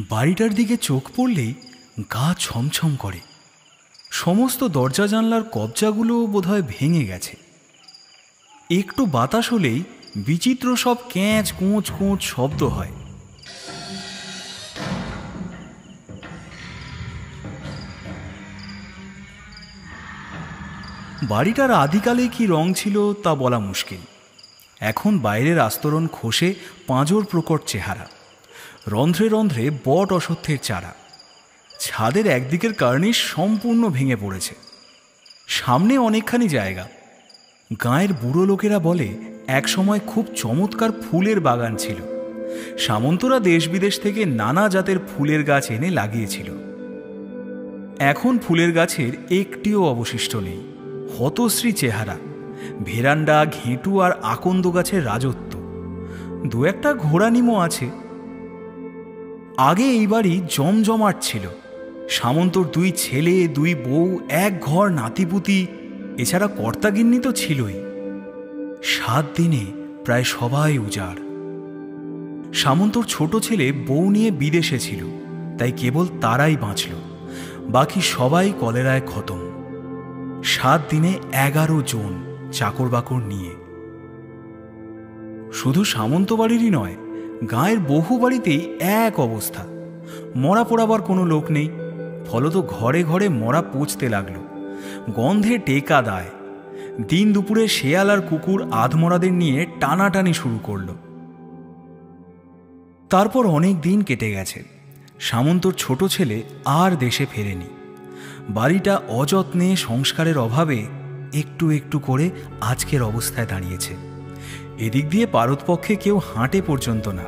বাড়িটার দিকে চোখ পড়লেই গা ছমছম করে। সমস্ত দরজা জানলার কবজাগুলো বোধহয় ভেঙে গেছে। একটু বাতাস হলেই বিচিত্র সব ক্যাঁচ কোঁচ কোঁচ শব্দ হয়। বাড়িটার আদিকালে কি রং ছিল তা বলা মুশকিল। এখন বাইরের আস্তরণ খসে পাঁজর প্রকট চেহারা, রন্ধ্রে রন্ধ্রে বট অশ্বত্থের চারা। ছাদের একদিকের কার্নিশ সম্পূর্ণ ভেঙে পড়েছে। সামনে অনেকখানি জায়গা। গাঁয়ের বুড়ো লোকেরা বলে একসময় খুব চমৎকার ফুলের বাগান ছিল। সামন্তরা দেশ বিদেশ থেকে নানা জাতের ফুলের গাছ এনে লাগিয়েছিল। এখন ফুলের গাছের একটিও অবশিষ্ট নেই। হতশ্রী চেহারা, ভেরান্ডা, ঘেঁটু আর আকন্দ গাছের রাজত্ব। দু একটা ঘোড়া নিমও আছে। আগে এই বাড়ি জমজমাট ছিল। সামন্তর দুই ছেলে, দুই বউ, এক ঘর নাতিপুতি, এছাড়া কর্তাগিন্নি তো ছিলই। 7 দিনে প্রায় সবাই উজাড়। সামন্তর ছোট ছেলে বউ নিয়ে বিদেশে ছিল, তাই কেবল তারাই বাঁচল। বাকি সবাই কলেরায় খতম। 7 দিনে 11 জন চাকর বাকর নিয়ে। শুধু সামন্ত বাড়িরই নয়, গাঁয়ের বহু বাড়িতেই এক অবস্থা। মরা পোড়াবার কোনো লোক নেই, ফলত ঘরে ঘরে মরা পচতে লাগল। গন্ধে টেকা দায়। দিন দুপুরে শেয়াল আর কুকুর আধমরাদের নিয়ে টানাটানি শুরু করল। তারপর অনেক দিন কেটে গেছে। সামন্তর ছোট ছেলে আর দেশে ফেরেনি। বাড়িটা অযত্নে, সংস্কারের অভাবে একটু একটু করে আজকের অবস্থায় দাঁড়িয়েছে। এদিক দিয়ে পারতপক্ষে কেউ হাঁটে পর্যন্ত না।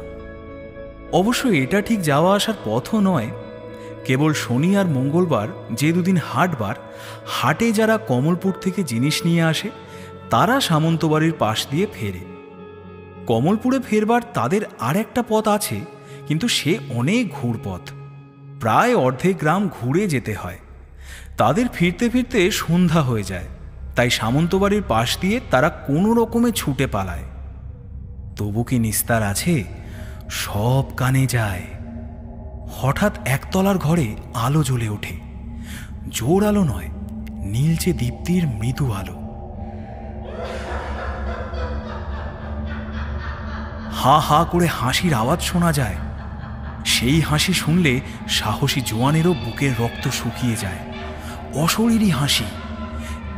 অবশ্য এটা ঠিক যাওয়া আসার পথও নয়। কেবল শনি আর মঙ্গলবার, যে দুদিন হাটবার, হাটে যারা কমলপুর থেকে জিনিস নিয়ে আসে তারা সামন্তবাড়ির পাশ দিয়ে ফেরে। কমলপুরে ফেরবার তাদের আর একটা পথ আছে, কিন্তু সে অনেক ঘুরপথ। প্রায় অর্ধেক গ্রাম ঘুরে যেতে হয়। তাদের ফিরতে ফিরতে সন্ধ্যা হয়ে যায়, তাই সামন্তবাড়ির পাশ দিয়ে তারা কোনো রকমে ছুটে পালায়। তবু কি নিস্তার আছে? সব কানে যায়। হঠাৎ একতলার ঘরে আলো জ্বলে ওঠে। জোর আলো নয়, নীলচে দীপ্তির মৃদু আলো। হা হা করে হাসির আওয়াজ শোনা যায়। সেই হাসি শুনলে সাহসী জোয়ানেরও বুকের রক্ত শুকিয়ে যায়। অশরীরী হাসি,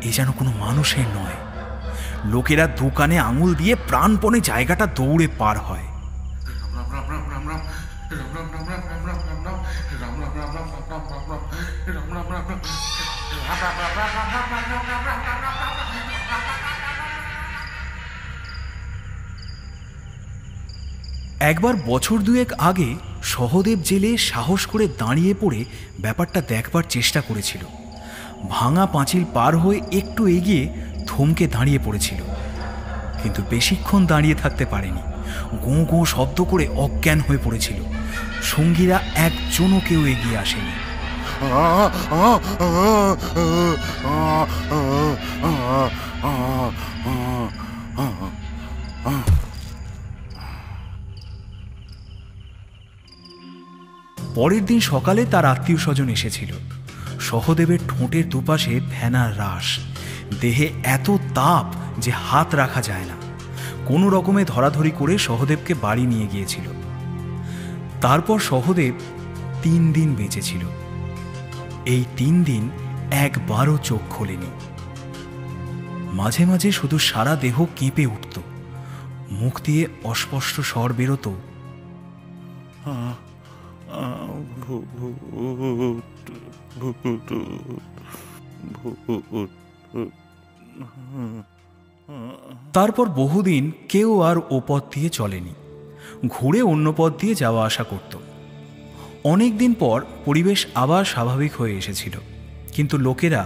এ যেন কোনো মানুষের নয়। লোকেরা দোকানে আঙুল দিয়ে প্রাণপণে জায়গাটা দৌড়ে পার হয়। একবার বছর দুয়েক আগে সহদেব জেলে সাহস করে দাঁড়িয়ে পড়ে ব্যাপারটা দেখবার চেষ্টা করেছিল। ভাঙা পাঁচিল পার হয়ে একটু এগিয়ে থমকে দাঁড়িয়ে পড়েছিল, কিন্তু বেশিক্ষণ দাঁড়িয়ে থাকতে পারেনি। গোঁ গোঁ শব্দ করে অজ্ঞান হয়ে পড়েছিল। সঙ্গীরা একজনও কেউ এগিয়ে আসেনি। পরের দিন সকালে তার আত্মীয় স্বজন এসেছিল। সহদেবের ঠোঁটের দুপাশে ফেনার রাশ, দেহে এত তাপ যে হাত রাখা যায় না। কোনো রকমে ধরাধরি করে সহদেবকে বাড়ি নিয়ে গিয়েছিল। তারপর সহদেব 3 দিন বেঁচেছিল। এই 3 দিন একবারও চোখ খোলেনি। মাঝে মাঝে শুধু সারা দেহ কেঁপে উঠত। মুখ দিয়ে অস্পষ্ট স্বর বেরোত, তারপর বহুদিন কেউ আর ও পথ দিয়ে চলেনি। ঘুরে অন্য পথ দিয়ে যাওয়া আসা করত। অনেক দিন পর পরিবেশ আবার স্বাভাবিক হয়ে এসেছিল, কিন্তু লোকেরা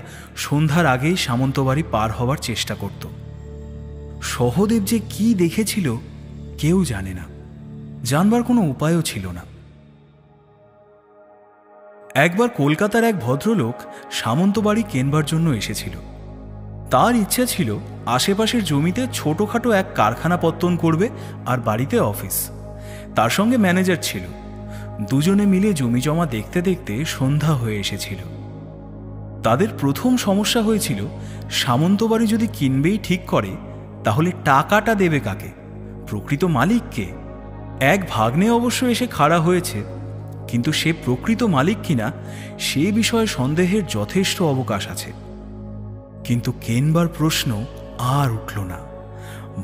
সন্ধ্যার আগেই সামন্তবাড়ি পার হওয়ার চেষ্টা করত। সহদেব যে কি দেখেছিল কেউ জানে না, জানবার কোনো উপায়ও ছিল না। একবার কলকাতার এক ভদ্রলোক সামন্তবাড়ি কেনবার জন্য এসেছিল। তার ইচ্ছা ছিল আশেপাশের জমিতে ছোটখাটো এক কারখানা পত্তন করবে আর বাড়িতে অফিস। তার সঙ্গে ম্যানেজার ছিল। দুজনে মিলে জমিজমা দেখতে দেখতে সন্ধ্যা হয়ে এসেছিল। তাদের প্রথম সমস্যা হয়েছিল, সামন্তবাড়ি যদি কিনবেই ঠিক করে তাহলে টাকাটা দেবে কাকে, প্রকৃত মালিককে? এক ভাগ্নে অবশ্য এসে খাড়া হয়েছে, কিন্তু সে প্রকৃত মালিক কিনা সে বিষয়ে সন্দেহের যথেষ্ট অবকাশ আছে। কিন্তু কেনবার প্রশ্ন আর উঠল না।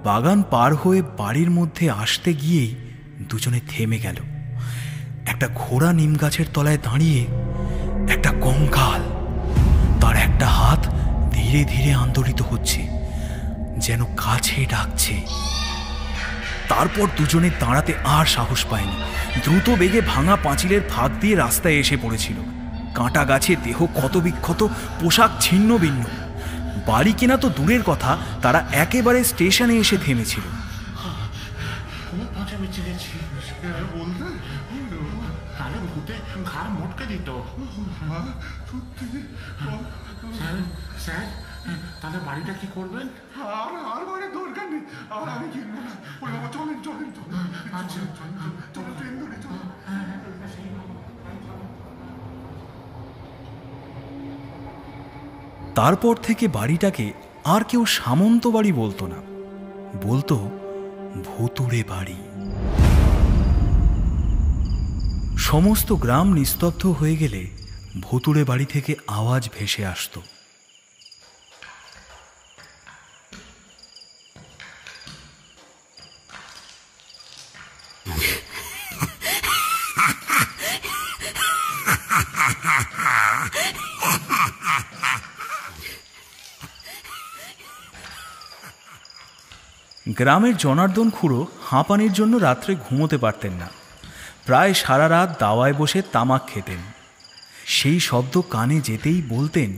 বাগান পার হয়ে বাড়ির মধ্যে আসতে গিয়েই দুজনে থেমে গেল। একটা ঘোড়া নিম গাছের তলায় দাঁড়িয়ে, একটা কঙ্কাল, তার একটা হাত ধীরে ধীরে আন্দোলিত হচ্ছে, যেন কাছে ডাকছে। তারপর দুজনে দাঁড়াতে আর সাহস পায়নি। দ্রুত বেগে ভাঙা পাঁচিলের ফাঁক দিয়ে রাস্তায় এসে পড়েছিল। কাঁটা গাছে দেহ ক্ষতবিক্ষত, পোশাক ছিন্ন ভিন্ন। বাড়ি কেনা তো দূরের কথা, তারা একেবারে স্টেশনে এসে থেমেছিল। তাহলে বাড়িটা কি করবেন? দরকার নেই, আমি কিনবো না। চলেন চলেন চলেন। আচ্ছা চলো, ট্রেন ধরে চলো। তারপর থেকে বাড়িটাকে আর কেউ সামন্ত বাড়ি বলতো না, বলতো ভুতুড়ে বাড়ি। সমস্ত গ্রাম নিস্তব্ধ হয়ে গেলে ভুতুড়ে বাড়ি থেকে আওয়াজ ভেসে আসতো। গ্রামের জনার্দন খুড়ো হাঁপানির জন্য রাত্রে ঘুমোতে পারতেন না। প্রায় সারা রাত দাওয়ায় বসে তামাক খেতেন। সেই শব্দ কানে যেতেই বলতেন,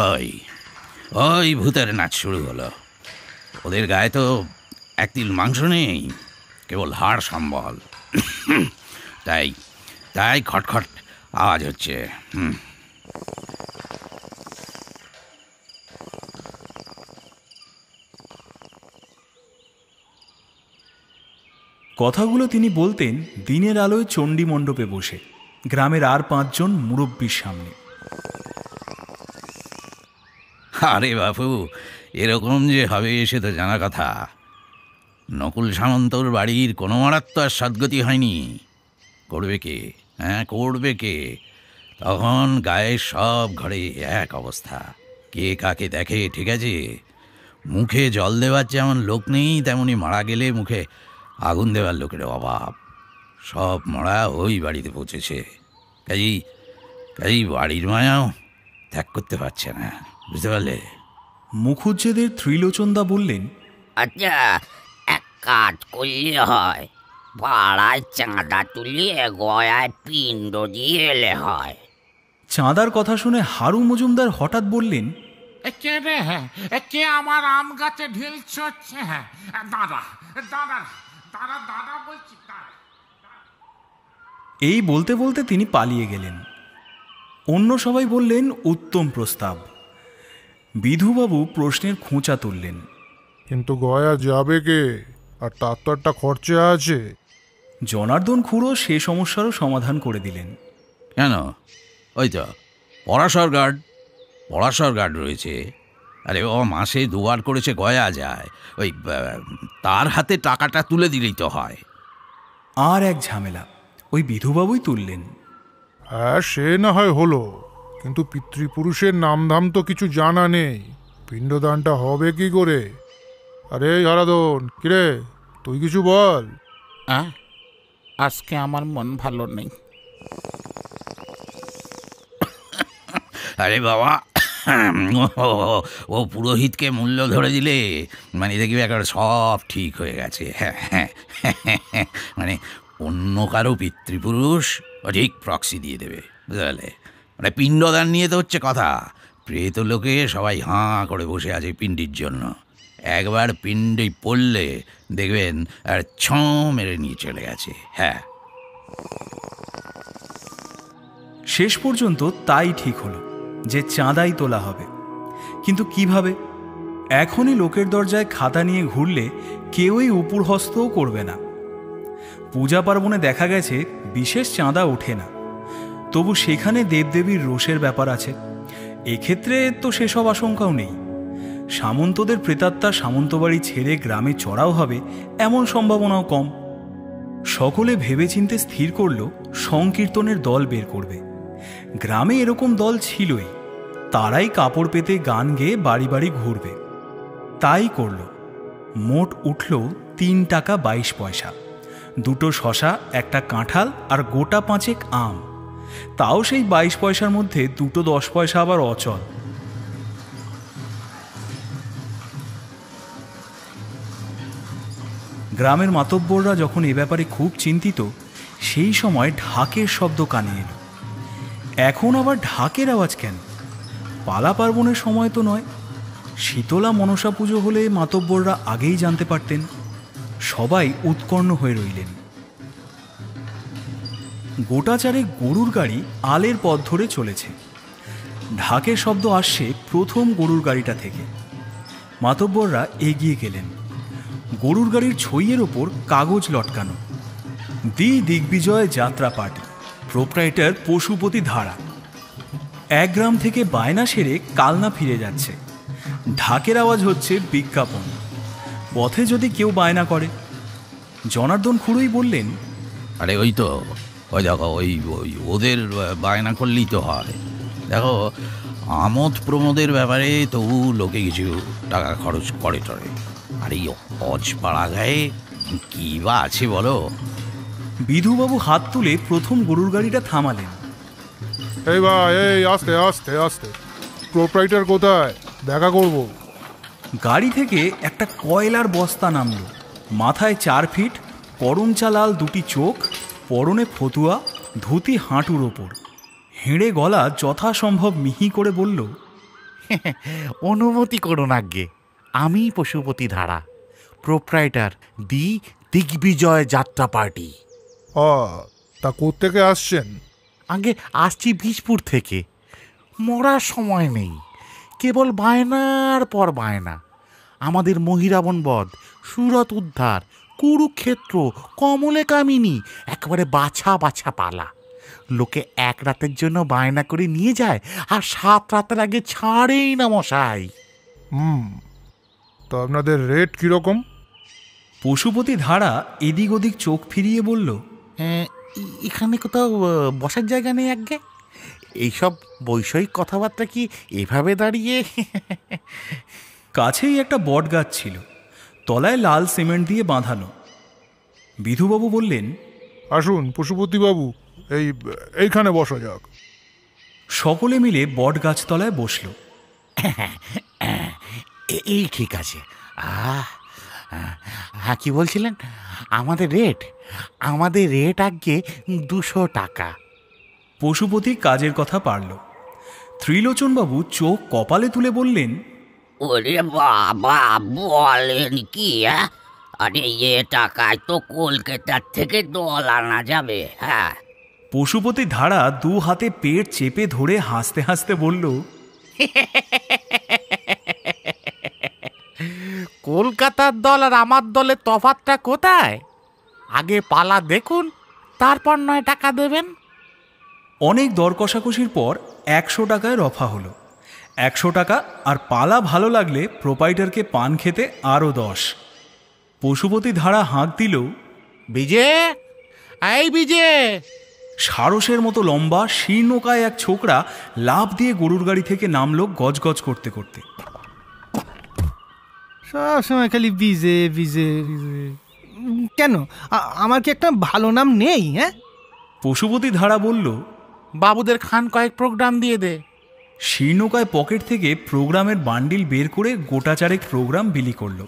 ওই ওই ভূতের নাচ শুরু হলো। ওদের গায়ে তো এক তিল মাংস নেই, কেবল হাড় সম্বল। তাই তাই খটখট আওয়াজ হচ্ছে। কথাগুলো তিনি বলতেন দিনের আলোয় চণ্ডী মণ্ডপে বসে, গ্রামের আর 5 জন মুরব্বীর সামনে। আরে বাপু, এরকম যে হবে সে তো জানা কথা। নকুল সামন্তর বাড়ির কোনো মারাত্ম আর সদ্গতি হয়নি। করবে কে? করবে কে? তখন গায়ের সব ঘরে এক অবস্থা, কে কাকে দেখে। ঠিক আছে, মুখে জল দেওয়ার যেমন লোক নেই, তেমনি মারা গেলে মুখে আগুন দেওয়ার লোকের অভাব। সব মরা ওই বাড়িতে পৌঁছেছে। কাজেই বাড়ির মায়াও ত্যাগ করতে পারছে না, বুঝতে পারলে? মুখুজ্জেদের ত্রিলোচনদা বললেন, আচ্ছা, এক কাজ করলে হয়, পাড়ায় চাঁদা তুলিয়ে গয়ায় পিণ্ড দিয়ে এলে হয়। চাঁদার কথা শুনে হারু মজুমদার হঠাৎ বললেন, কে রে? কে আমার আম গাছে ঢিল ছড়ছে? দাদা দাদা দাদা দাদা বলছি। এই বলতে বলতে তিনি পালিয়ে গেলেন। অন্য সবাই বললেন উত্তম প্রস্তাব। বিধুবাবু প্রশ্নের খোঁচা তুললেন, কিন্তু গয়া যাবে কে? আর তার তো একটা খরচা আছে। জনার্দন খুড়ো সে সমস্যারও সমাধান করে দিলেন। কেন? ওই তো পরাশর গার্ড রয়েছে। আরে ও মাসে 2 বার করেছে গয়া যায়, ওই তার হাতে টাকাটা তুলে দিলেই তো হয়। আর এক ঝামেলা ওই বিধুবাবুই তুললেন। হ্যাঁ, সে না হয় হলো, কিন্তু পিতৃপুরুষের নামধাম তো কিছু জানা নেই। পিণ্ডদানটা হবে কি করে? আরে হারাধন, কিরে, তুই কিছু বল। আজকে আমার মন ভালো নেই। আরে বাবা, ও পুরোহিতকে মূল্য ধরে দিলে মানে দেখবি একেবারে সব ঠিক হয়ে গেছে। মানে অন্য কারো পিতৃপুরুষ ঠিক প্রক্সি দিয়ে দেবে, বুঝতে পারলে? মানে পিণ্ডদান নিয়ে তো হচ্ছে কথা। প্রেত লোকে সবাই হাঁ করে বসে আছে পিণ্ডির জন্য। একবার পিণ্ডি পড়লে দেখবেন আর ছঁ মেরে নিয়ে চলে গেছে। শেষ পর্যন্ত তাই ঠিক হলো যে চাঁদাই তোলা হবে। কিন্তু কিভাবে? এখনই লোকের দরজায় খাতা নিয়ে ঘুরলে কেউই উপর হস্তও করবে না। পূজা পার্বণে দেখা গেছে বিশেষ চাঁদা ওঠে না, তবু সেখানে দেবদেবীর রোষের ব্যাপার আছে। এক্ষেত্রে তো সেসব আশঙ্কাও নেই। সামন্তদের প্রেতাত্মা সামন্তবাড়ি ছেড়ে গ্রামে চড়াও হবে এমন সম্ভাবনাও কম। সকলে ভেবেচিন্তে স্থির করল সংকীর্তনের দল বের করবে। গ্রামে এরকম দল ছিলই, তারাই কাপড় পেতে গান গেয়ে বাড়ি বাড়ি ঘুরবে। তাই করল। মোট উঠল 3 টাকা 22 পয়সা, 2টো শশা, 1টা কাঁঠাল আর গোটা 5 আম। তাও সেই 22 পয়সার মধ্যে 2টো 10 পয়সা আবার অচল। গ্রামের মাতব্বররা যখন এ ব্যাপারে খুব চিন্তিত, সেই সময় ঢাকের শব্দ কানে এলো। এখন আবার ঢাকের আওয়াজ কেন? পালা পার্বণের সময় তো নয়। শীতলা মনসা পুজো হলে মাতব্বররা আগেই জানতে পারতেন। সবাই উৎকণ্ঠ হয়ে রইলেন। গোটাচারে গরুর গাড়ি আলের পথ ধরে চলেছে। ঢাকের শব্দ আসছে প্রথম গরুর গাড়িটা থেকে। মাতব্বররা এগিয়ে গেলেন। গরুর গাড়ির ছইয়ের ওপর কাগজ লটকানো, দিগ্বিজয় যাত্রা পার্টি, প্রোপ্রাইটার পশুপতি ধারা। এক গ্রাম থেকে বায়না সেরে কালনা ফিরে যাচ্ছে। ঢাকের আওয়াজ হচ্ছে বিজ্ঞাপন। পথে যদি কেউ বায়না করে। জনার্দন খুড়োই বললেন, আরে ওই তো, ওই দেখো, ওই ওদের বায়না করলেই তো হয়। দেখো, আমোদ প্রমোদের ব্যাপারে তবু লোকে কিছু টাকা খরচ করে টরে, আর এই অজপাড়া গায়ে কী বা আছে বলো? বিধুবাবু হাত তুলে প্রথম গরুর গাড়িটা থামালেন। এই ভাই, এই আস্তে আস্তে আস্তে, প্রোপ্রাইটার কোথায়? দেখা করব। গাড়ি থেকে একটা কয়লার বস্তা নামল। মাথায় 4 ফিট, করমচা লাল 2টি চোখ, পরনে ফতুয়া, ধুতি হাঁটুর ওপর। হেঁড়ে গলা যথাসম্ভব মিহি করে বলল, অনুমতি করুন আজ্ঞে, আমি পশুপতি ধারা, প্রোপ্রাইটার দিগ্বিজয় যাত্রা পার্টি। তা কোত্থেকে আসছেন? আগে আসছি বীজপুর থেকে। মরার সময় নেই, কেবল বায়নার পর বায়না। আমাদের মহিরাবণ বধ, সুরত উদ্ধার, কুরুক্ষেত্র, কমলে কামিনী, একেবারে বাছা বাছা পালা। লোকে 1 রাতের জন্য বায়না করে নিয়ে যায়, আর 7 রাতের আগে ছাড়েই না মশাই। তো আপনাদের রেট কীরকম? পশুপতি ধারা এদিক ওদিক চোখ ফিরিয়ে বলল, এখানে কোথাও বসার জায়গা নেই আজ্ঞে? এইসব বৈষয়িক কথাবার্তা কি এভাবে দাঁড়িয়ে? কাছেই একটা বট গাছ ছিল, তলায় লাল সিমেন্ট দিয়ে বাঁধানো। বিধুবাবু বললেন, আসুন পশুপতিবাবু, এইখানে বসা যাক। সকলে মিলে বট গাছতলায় বসল। এই ঠিক আছে। হ্যাঁ, কি বলছিলেন? আমাদের রেট আজ্ঞে 200 টাকা। পশুপতি কাজের কথা পারল। ত্রিলোচনবাবু চোখ কপালে তুলে বললেন, ওরে বাবা, বলেন কি? আরে এ টাকায় তো কলকাতার থেকে দল আনা যাবে। হ্যাঁ। পশুপতি ধারা 2 হাতে পেট চেপে ধরে হাসতে হাসতে বলল, কলকাতার দল আর আমার দলের তফাৎটা কোথায়? আগে পালা দেখুন, তারপর নয় টাকা দেবেন। অনেক দর কষাকষির পর 100 টাকায় রফা হলো। 100 টাকা, আর পালা ভালো লাগলে প্রোপাইটারকে পান খেতে আরও 10। পশুপতি ধারা হাঁক দিল, বিজে, এই বিজে। সারসের মতো লম্বা শীর্ণকায় এক ছোকরা লাফ দিয়ে গরুর গাড়ি থেকে নামলো গজগজ করতে করতে। সবসময় খালি বিজে বিজে বিজে। কেন, আমার কি একটা ভালো নাম নেই? হ্যাঁ। পশুপতি ধারা বলল, বাবুদের খান কয়েক প্রোগ্রাম দিয়ে দে। শীর্ণকায় পকেট থেকে প্রোগ্রামের বান্ডিল বের করে গোটাচারেক প্রোগ্রাম বিলি করল।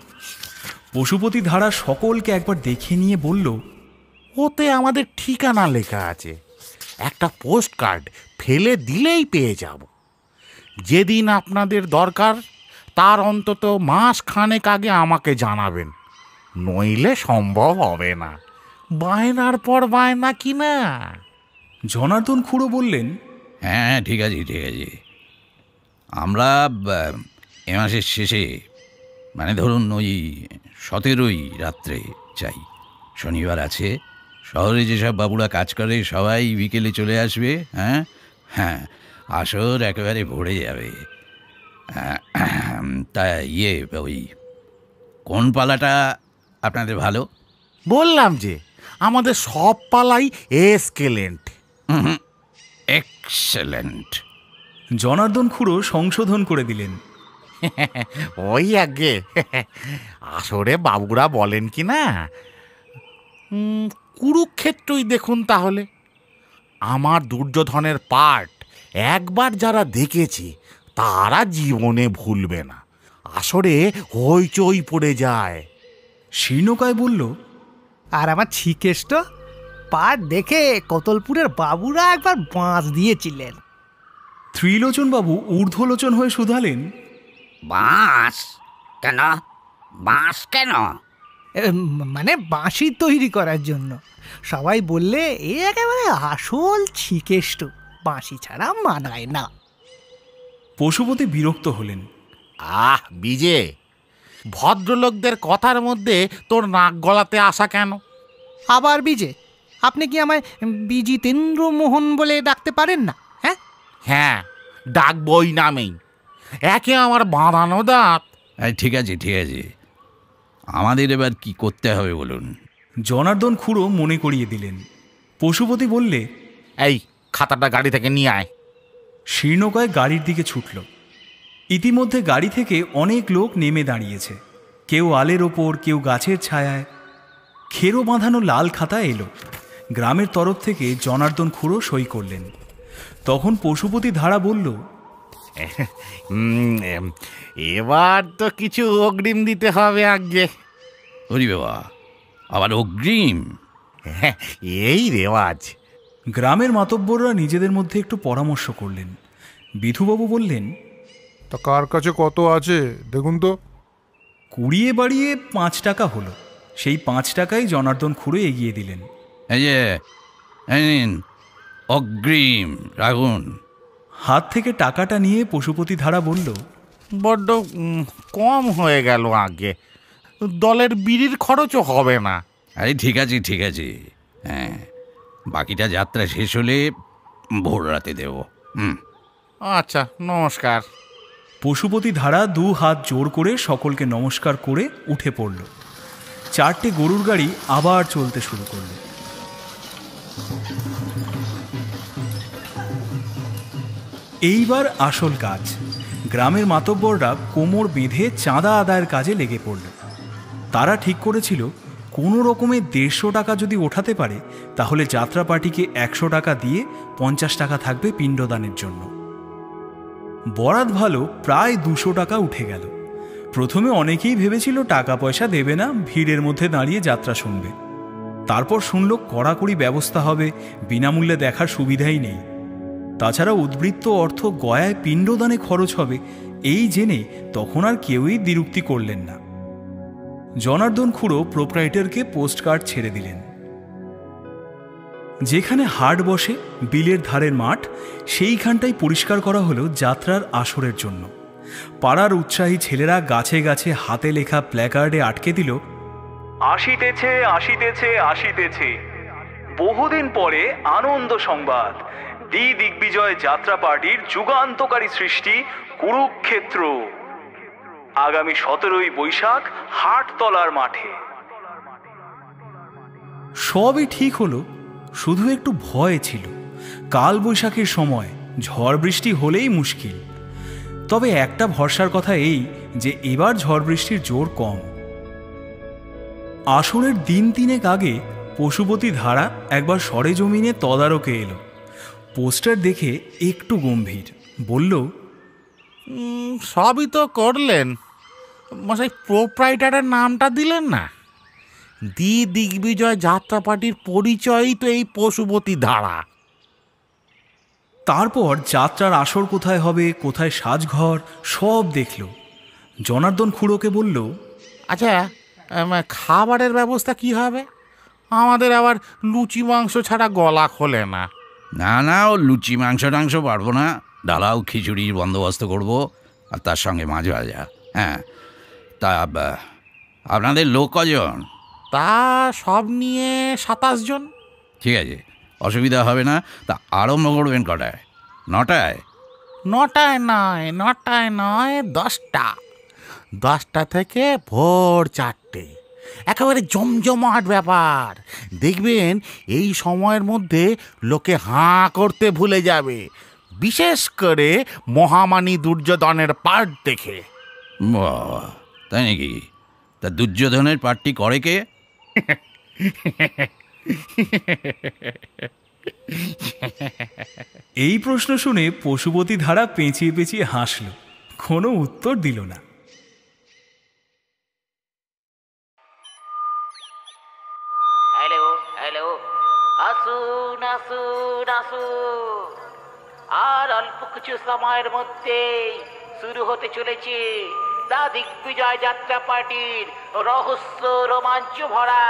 পশুপতি ধারা সকলকে একবার দেখে নিয়ে বলল, ওতে আমাদের ঠিকানা লেখা আছে। একটা পোস্ট কার্ড ফেলে দিলেই পেয়ে যাব। যেদিন আপনাদের দরকার তার অন্তত মাস খানেক আগে আমাকে জানাবেন, নইলে সম্ভব হবে না। বায়নার পর বায়না কি না? জনার্দন খুড়ো বললেন, হ্যাঁ, ঠিক আছে। আমরা এ মাসের শেষে, মানে ধরুন ওই 17ই রাত্রে চাই। শনিবার আছে, শহরে যেসব বাবুরা কাজ করে সবাই বিকেলে চলে আসবে। হ্যাঁ হ্যাঁ, আসর একেবারে ভরে যাবে। তা ওই কোন পালাটা আপনাদের ভালো? বললাম যে আমাদের সব পালাই এক্সেলেন্ট। এক্সেলেন্ট। জনার্দন খুড়ো সংশোধন করে দিলেন। ওই আগে আসরে বাবুরা বলেন কি না, কুরুক্ষেত্রই দেখুন তাহলে। আমার দুর্যোধনের পার্ট একবার যারা দেখেছে তারা জীবনে ভুলবে না। আসরে হইচই পড়ে যায়। শীর্ণকায় বলল, আর আমার ছিকেষ্ট পাট দেখে কতলপুরের বাবুরা একবার বাঁশ দিয়েছিলেন। ত্রিলোচনবাবু ঊর্ধ্বলোচন হয়ে শুধালেন, বাঁশ কেন? বাঁশ কেন? মানে বাঁশি তৈরি করার জন্য। সবাই বললে এ একেবারে আসল ছিকেষ্ট, বাঁশি ছাড়া মানায় না। পশুপতি বিরক্ত হলেন। বিজে, ভদ্রলোকদের কথার মধ্যে তোর নাক গলাতে আসা কেন? আবার বিজে, আপনি কি আমায় বিজিতেন্দ্র মোহন বলে ডাকতে পারেন না? হ্যাঁ হ্যাঁ, ডাকবই নামেই। একে আমার বাঁধানো দাঁত। ঠিক আছে ঠিক আছে, আমাদের এবার কি করতে হবে বলুন? জনার্দন খুড়ো মনে করিয়ে দিলেন। পশুপতি বললে, এই খাতাটা গাড়ি থেকে নিয়ে আয়। শীর্ণকায় গাড়ির দিকে ছুটল। ইতিমধ্যে গাড়ি থেকে অনেক লোক নেমে দাঁড়িয়েছে, কেউ আলের ওপর, কেউ গাছের ছায়ায়। খেরো বাঁধানো লাল খাতা এলো। গ্রামের তরফ থেকে জনার্দন খুড়ো সই করলেন। তখন পশুপতি ধারা বলল, এবার তো কিছু অগ্রিম দিতে হবে আগে। ওরে বাবা, আবার অগ্রিম? এই রেওয়াজ। গ্রামের মাতব্বররা নিজেদের মধ্যে একটু পরামর্শ করলেন। বিধুবাবু বললেন, তা কার কাছে কত আছে দেখুন তো। কুড়িয়ে বাড়িয়ে 5 টাকা হলো। সেই 5 টাকাই জনার্দন খুড়ো এগিয়ে দিলেন। এই যে নিন, অগ্রিম রাখুন। হাত থেকে টাকাটা নিয়ে পশুপতি ধারা বলল, বড্ড কম হয়ে গেল আগে। দলের বিড়ির খরচও হবে না। আরে ঠিক আছে ঠিক আছে, হ্যাঁ, বাকিটা যাত্রা শেষ হলে ভোর রাতে দেব। আচ্ছা, নমস্কার। পশুপতি ধারা 2 হাত জোর করে সকলকে নমস্কার করে উঠে পড়ল। 4টে গরুর গাড়ি আবার চলতে শুরু করল। এইবার আসল কাজ। গ্রামের মাতব্বররা কোমর বেঁধে চাঁদা আদায়ের কাজে লেগে পড়ল। তারা ঠিক করেছিল, কোনো রকমে 150 টাকা যদি ওঠাতে পারে তাহলে যাত্রা পার্টিকে 100 টাকা দিয়ে 50 টাকা থাকবে পিণ্ডদানের জন্য। বরাত ভালো, প্রায় 200 টাকা উঠে গেল। প্রথমে অনেকেই ভেবেছিল টাকা পয়সা দেবে না, ভিড়ের মধ্যে দাঁড়িয়ে যাত্রা শুনবে। তারপর শুনল কড়াকড়ি ব্যবস্থা হবে, বিনামূল্যে দেখার সুবিধাই নেই। তাছাড়া উদ্বৃত্ত অর্থ গয়ায় পিণ্ডদানে খরচ হবে, এই জেনে তখন আর কেউই দ্বিরুক্তি করলেন না। জনার্দন খুড়ো প্রোপ্রাইটারকে পোস্টকার্ড ছেড়ে দিলেন। যেখানে হাট বসে, বিলের ধারের মাঠ, সেইখানটাই পরিষ্কার করা হলো যাত্রার আসরের জন্য। পাড়ার উৎসাহী ছেলেরা গাছে গাছে হাতে লেখা প্ল্যাকার্ডে আটকে দিল, আসিতেছে আসিতেছে আসিতেছে, বহুদিন পরে আনন্দ সংবাদ, দিগ্বিজয় যাত্রা পার্টির যুগান্তকারী সৃষ্টি কুরুক্ষেত্র, আগামী 17ই বৈশাখ হাটতলার মাঠে। সবই ঠিক হলো, শুধু একটু ভয় ছিল। কাল বৈশাখের সময় ঝড় বৃষ্টি হলেই মুশকিল। তবে একটা ভরসার কথা এই যে এবার ঝড় বৃষ্টির জোর কম। আসরের দিন 3 আগে পশুপতি ধারা একবার সরেজমিনে তদারকে এলো। পোস্টার দেখে একটু গম্ভীর, বলল, সবই তো করলেন, মশাই প্রোপ্রাইটারের নামটা দিলেন না। দিগ্বিজয় যাত্রা পার্টির পরিচয়ই তো এই পশুপতি ধারা। তারপর যাত্রার আসর কোথায় হবে, কোথায় সাজঘর, সব দেখল। জনার্দন খুড়োকে বলল, আচ্ছা, খাবারের ব্যবস্থা কি হবে? আমাদের আবার লুচি মাংস ছাড়া গলা খোলে না। না না, ও লুচি মাংস টাংস পারবো না, ডালাও খিচুড়ির বন্দোবস্ত করব। আর তার সঙ্গে মাঝ ভাজা। হ্যাঁ, তা আপনাদের লোক কজন? তা সব নিয়ে 27 জন। ঠিক আছে, অসুবিধা হবে না। তা আরম্ভ করবেন কটায়? 9টায়? 9টায় নয় 10টা। 10টা থেকে ভোর 4টে, একেবারে জমজমাট ব্যাপার। দেখবেন এই সময়ের মধ্যে লোকে হাঁ করতে ভুলে যাবে, বিশেষ করে মহামানী দুর্যোধনের পার্ট দেখে। বাবা, তাই নাকি? তা দুর্যোধনের পার্টটি করে কে? এই প্রশ্ন শুনে পশুপতি ধারা পেঁচিয়ে পেঁচিয়ে হাসল, কোনো উত্তর দিল না। হ্যালো হ্যালো, আসুন আসুন আসুন, আর অল্প কিছু সময়ের মধ্যেই শুরু হতে চলেছে দা দিগ্বিজয় যাত্রা পার্টির রহস্য রোমাঞ্চ ভরা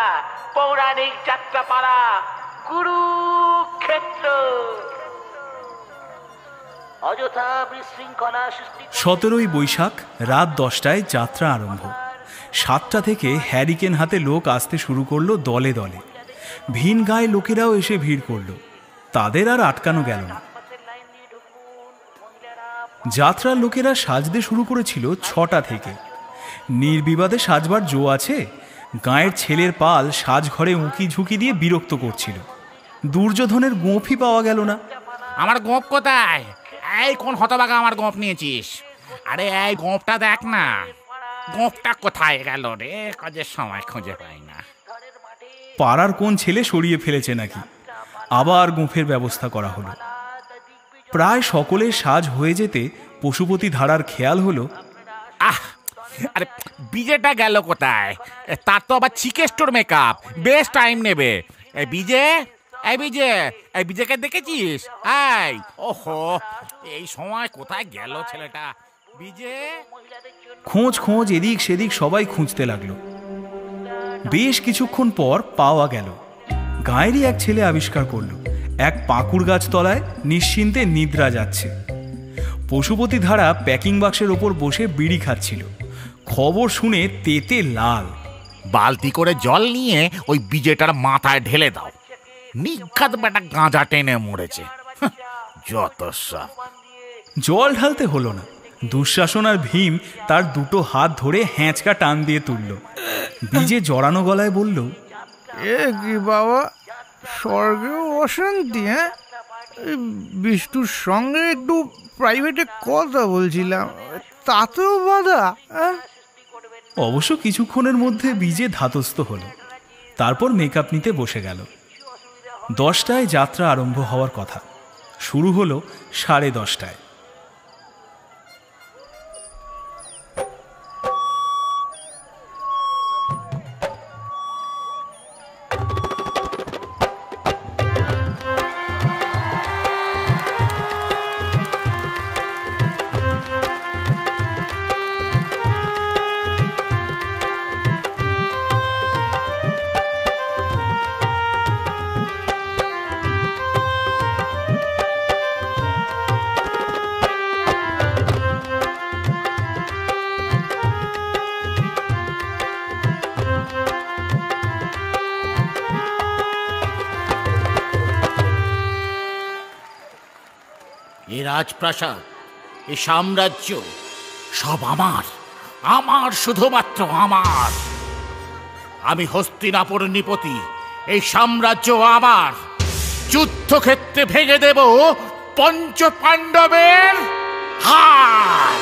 পৌরাণিক যাত্রাপালা কুরুক্ষেত্র। অযথা বিশৃঙ্খলা সৃষ্টি। 17ই বৈশাখ রাত 10টায় যাত্রা আরম্ভ। 7টা থেকে হ্যারিকেন হাতে লোক আসতে শুরু করলো দলে দলে। ভিন গায়ে লোকেরাও এসে ভিড় করলো, তাদের আর আটকানো গেল না। যাত্রার লোকেরা সাজতে শুরু করেছিল 6টা থেকে। নির্বিবাদে সাজবার জো আছে। গাঁয়ের ছেলের পাল সাজঘরে উঁকি ঝুঁকি দিয়ে বিরক্ত করছিল। দুর্যোধনের গোঁফই পাওয়া গেল না। আমার গোঁফ কোথায়? এই কোন হতবাগা আমার গোঁফ নিয়েছিস? আরে এই গোঁফটা দেখ না, গোঁফটা কোথায় গেল রে? কাজের সময় খুঁজে পাই না। পাড়ার কোন ছেলে সরিয়ে ফেলেছে নাকি? আবার গোঁফের ব্যবস্থা করা হলো। প্রায় সকলের সাজ হয়ে যেতে পশুপতি ধারার খেয়াল হলো, আরে বিজেটা গেল কোথায়? তার তো আবার চিকেস্টোর মেকআপ, বেশ টাইম নেবে। এই বিজে, এই বিজেকে দেখেছিস? এই ওহো, এই সময় কোথায় গেল ছেলেটা? বিজে। খোঁজ এদিক সেদিক সবাই খুঁজতে লাগলো। বেশ কিছুক্ষণ পর পাওয়া গেল। গাঁয়েরই এক ছেলে আবিষ্কার করলো এক পাকুড় গাছ তলায় নিশ্চিন্তে নিদ্রা যাচ্ছে। পশুপতি ধারা প্যাকিং বাক্সের ওপর বসে বিড়ি খাচ্ছিল। খবর শুনে তেতে লাল। বালতি করে জল নিয়ে ওই বিজেটার মাথায় ঢেলে দাও। নিঘাত বেটা গাঁজা টেনে মরেছে, যত সব। জল ঢালতে হলো না। দুঃশাসন আর ভীম তার দুটো হাত ধরে হ্যাঁচকা টান দিয়ে তুলল। বিজে জড়ানো গলায় বলল, এ কি বাবা, স্বর্গেও অশান্তি? হ্যাঁ, বিষ্টুর সঙ্গে একটু প্রাইভেটে কথা বলছিলাম, তাতেও বাধা? অবশ্য কিছুক্ষণের মধ্যে বিজে ধাতস্থ হলো। তারপর মেকআপ নিতে বসে গেল। 10টায় যাত্রা আরম্ভ হওয়ার কথা, শুরু হলো 10:30টায়। এ রাজপ্রাসাদ, এ সাম্রাজ্য সব আমার, আমার, শুধুমাত্র আমার। আমি হস্তিনাপুর নিপতি, এই সাম্রাজ্য আমার। যুদ্ধক্ষেত্রে ভেঙে দেব পঞ্চ পাণ্ডবের হাত।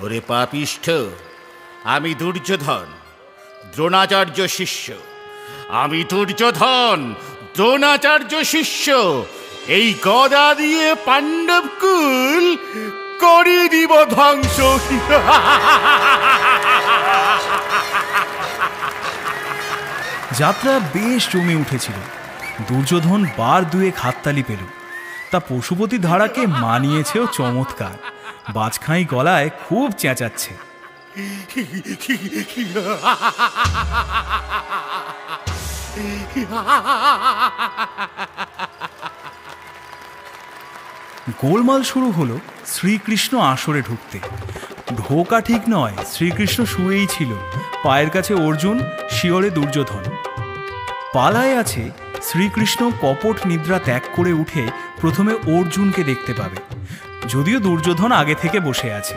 ওরে পাপিষ্ঠ, আমি দুর্যোধন, দ্রোণাচার্য শিষ্য। আমি দুর্যোধন, দ্রোণাচার্য শিষ্য। এই গদা দিয়ে পাণ্ডবকুল করি দিব ধ্বংস। যাত্রা বেশ জমে উঠেছিল। দুর্যোধন বার দুয়েক হাততালি পেল। তা পশুপতি ধারাকে মানিয়েছেও চমৎকার। বাজখাই গলায় খুব চেঁচাচ্ছে, গোলমাল শুরু হলো শ্রীকৃষ্ণ আসরে ঢুকতে। ঢোকা ঠিক নয়, শ্রীকৃষ্ণ শুয়েই ছিল, পায়ের কাছে অর্জুন, শিয়রে দুর্যোধন। পালায় আছে শ্রীকৃষ্ণ কপট নিদ্রা ত্যাগ করে উঠে প্রথমে অর্জুনকে দেখতে পাবে, যদিও দুর্যোধন আগে থেকে বসে আছে।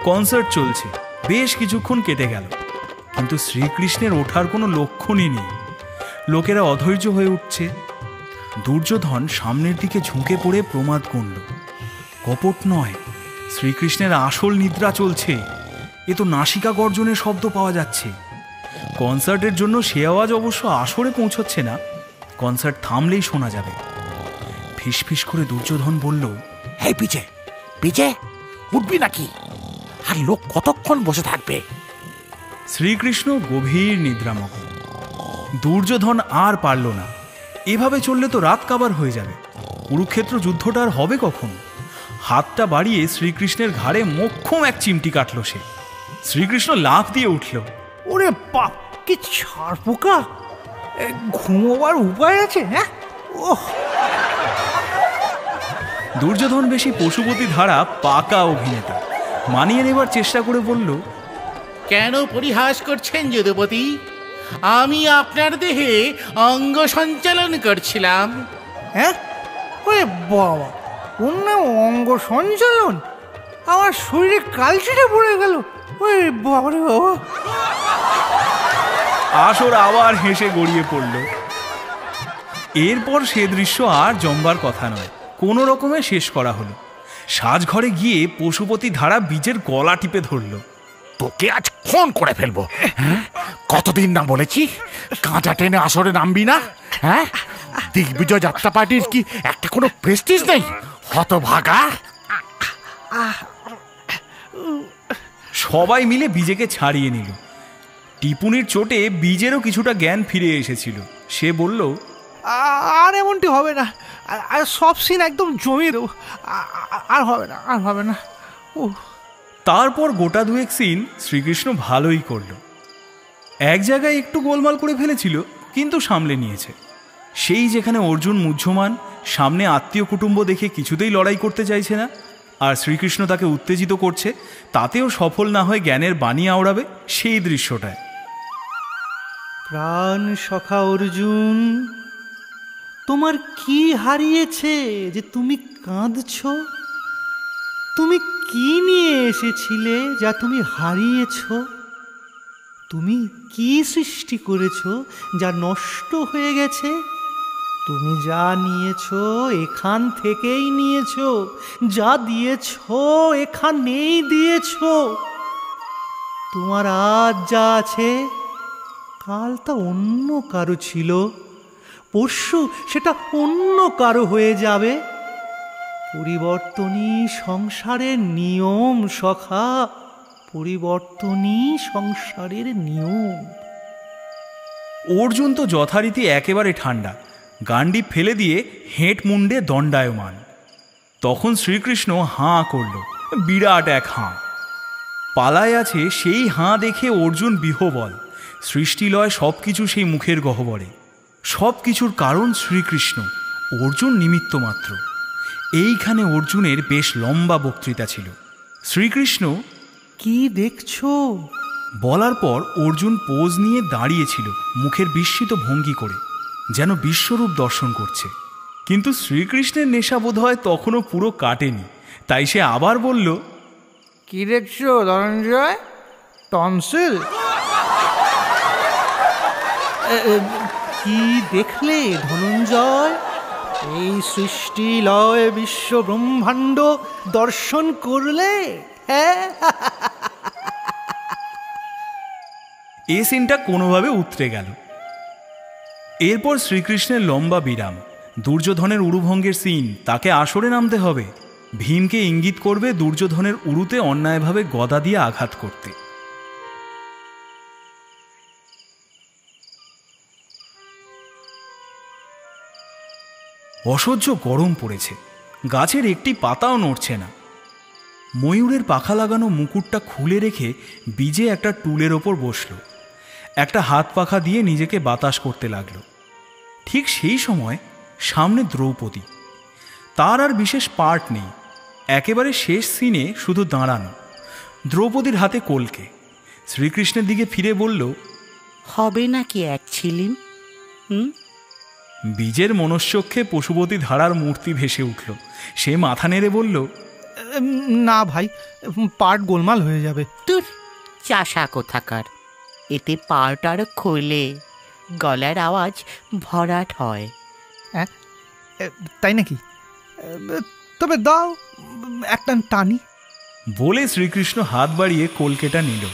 কনসার্ট চলছে, বেশ কিছুক্ষণ কেটে গেল, কিন্তু শ্রীকৃষ্ণের ওঠার কোনো লক্ষণই নেই। লোকেরা অধৈর্য হয়ে উঠছে। দুর্যোধন সামনের দিকে ঝুঁকে পড়ে প্রমাদ গুনল। কপট নয়, শ্রীকৃষ্ণের আসল নিদ্রা চলছে। এ তো নাসিকা গর্জনের শব্দ পাওয়া যাচ্ছে। কনসার্টের জন্য সে আওয়াজ অবশ্য আসরে পৌঁছচ্ছে না, কনসার্ট থামলেই শোনা যাবে। ফিসফিস করে দুর্যোধন বলল, এই পিছে পিছে উঠবি নাকি? আর লোক কতক্ষণ বসে থাকবে? শ্রীকৃষ্ণ গভীর নিদ্রামগ্ন। দুর্যোধন আর পারল না। এভাবে চললে তো রাত কাবার হয়ে যাবে। কুরুক্ষেত্র যুদ্ধটা আর হবে কখন? হাতটা বাড়িয়ে শ্রীকৃষ্ণের ঘাড়ে মোক্ষম এক চিমটি কাটল সে। শ্রীকৃষ্ণ লাফ দিয়ে উঠল। ওরে বাপ, কি ছাড় পোকা! ঘুমোবার উপায় আছে? হ্যাঁ, ওহ! দুর্যোধন বেশি পশুপতি ধারা পাকা অভিনেতা, মানিয়ে নেবার চেষ্টা করে বলল, কেন পরিহাস করছেন যদুপতি? আমি আপনার দেহে অঙ্গ সঞ্চালন করছিলাম। হ্যাঁ, ওরে বাবা, ওর নাম অঙ্গ সঞ্চালন? আমার শরীরে কালচিটে পড়ে গেল। ওরে বাবা রে বাবা! আসর আবার হেসে গড়িয়ে পড়ল। এরপর সে দৃশ্য আর জমবার কথা নয়, কোনো রকমে শেষ করা হলো। সাজঘরে গিয়ে পশুপতি ধারা বীজের গলা টিপে ধরল। তোকে আজ ফোন করে ফেলবো। কতদিন না বলেছি কাঁচা টেনে আসরে নামবি না? হ্যাঁ, দিগ্বিজয় যাত্রা পার্টির কি একটা কোনো প্রেস্টিজ নেই? হতভাগা! সবাই মিলে বীজেকে ছাড়িয়ে নিল। টিপুনির চোটে বীজেরও কিছুটা জ্ঞান ফিরে এসেছিল। সে বলল, আর এমনটি হবে না, আর সব সিন একদম জমিয়ে দেবো। আর হবে না, আর হবে না। ও, তারপর গোটা দুয়েক সিন শ্রীকৃষ্ণ ভালোই করল। এক জায়গায় একটু গোলমাল করে ফেলেছিল, কিন্তু সামলে নিয়েছে। সেই যেখানে অর্জুন মুহ্যমান, সামনে আত্মীয় কুটুম্ব দেখে কিছুতেই লড়াই করতে চাইছে না, আর শ্রীকৃষ্ণ তাকে উত্তেজিত করছে, তাতেও সফল না হয়ে জ্ঞানের বাণী আওড়াবে, সেই দৃশ্যটায়। প্রাণ সখা অর্জুন, তোমার কি হারিয়েছে যে তুমি কাঁদছ? তুমি কি নিয়ে এসেছিলে যা তুমি হারিয়েছ? তুমি কি সৃষ্টি করেছ যা নষ্ট হয়ে গেছে? তুমি যা নিয়েছ এখান থেকেই নিয়েছ, যা দিয়েছ এখানেই দিয়েছ। তোমার আজ যা আছে কাল তা অন্য কারো ছিল, পরশু সেটা অন্য কারো হয়ে যাবে। পরিবর্তনই সংসারের নিয়ম সখা, পরিবর্তনই সংসারের নিয়ম। অর্জুন তো যথারীতি একেবারে ঠান্ডা, গান্ডি ফেলে দিয়ে হেঁট মুন্ডে দণ্ডায়মান। তখন শ্রীকৃষ্ণ হাঁ করল, বিরাট এক হাঁ। পালায় আছে সেই হাঁ দেখে অর্জুন বিহ্বল। সৃষ্টিলয় সব কিছু সেই মুখের গহ্বরে। সব কিছুর কারণ শ্রীকৃষ্ণ, অর্জুন নিমিত্ত মাত্র। এইখানে অর্জুনের বেশ লম্বা বক্তৃতা ছিল। শ্রীকৃষ্ণ, কি দেখছো? বলার পর অর্জুন পোজ নিয়ে দাঁড়িয়েছিল, মুখের বিস্মিত ভঙ্গি করে, যেন বিশ্বরূপ দর্শন করছে। কিন্তু শ্রীকৃষ্ণের নেশা বোধ হয় তখনও পুরো কাটেনি, তাই সে আবার বলল, কি দেখছো ধনঞ্জয়? টনসিল? কি দেখলে ধনঞ্জয়? এই সৃষ্টি লয় বিশ্ব ব্রহ্মাণ্ড দর্শন করলে? হ্যাঁ, এই সিনটা কোনোভাবে উতরে গেল। এরপর শ্রীকৃষ্ণের লম্বা বিরাম, দুর্যোধনের উরুভঙ্গের সিন, তাকে আসরে নামতে হবে। ভীমকে ইঙ্গিত করবে দুর্যোধনের উরুতে অন্যায়ভাবে গদা দিয়ে আঘাত করতে। অসহ্য গরম পড়েছে, গাছের একটি পাতাও নড়ছে না। ময়ূরের পাখা লাগানো মুকুটটা খুলে রেখে বিজে একটা টুলের ওপর বসল, একটা হাত পাখা দিয়ে নিজেকে বাতাস করতে লাগলো। ঠিক সেই সময় সামনে দ্রৌপদী। তার আর বিশেষ পার্ট নেই, একেবারে শেষ সিনে শুধু দাঁড়ানো। দ্রৌপদীর হাতে কলকে। শ্রীকৃষ্ণের দিকে ফিরে বলল, হবে নাকি এক ছিলিম? বীজের মনস্যক্ষে পশুপতি ধারার মূর্তি ভেসে উঠল। সে মাথা নেড়ে বলল, না ভাই, পাট গোলমাল হয়ে যাবে। তোর চাষা কোথাকার, এতে পাট আর খোলে গলার আওয়াজ ভরাট হয়। হ্যাঁ, তাই নাকি? তবে দাও একটা টানি। বলে শ্রীকৃষ্ণ হাত বাড়িয়ে কলকেটা নিল।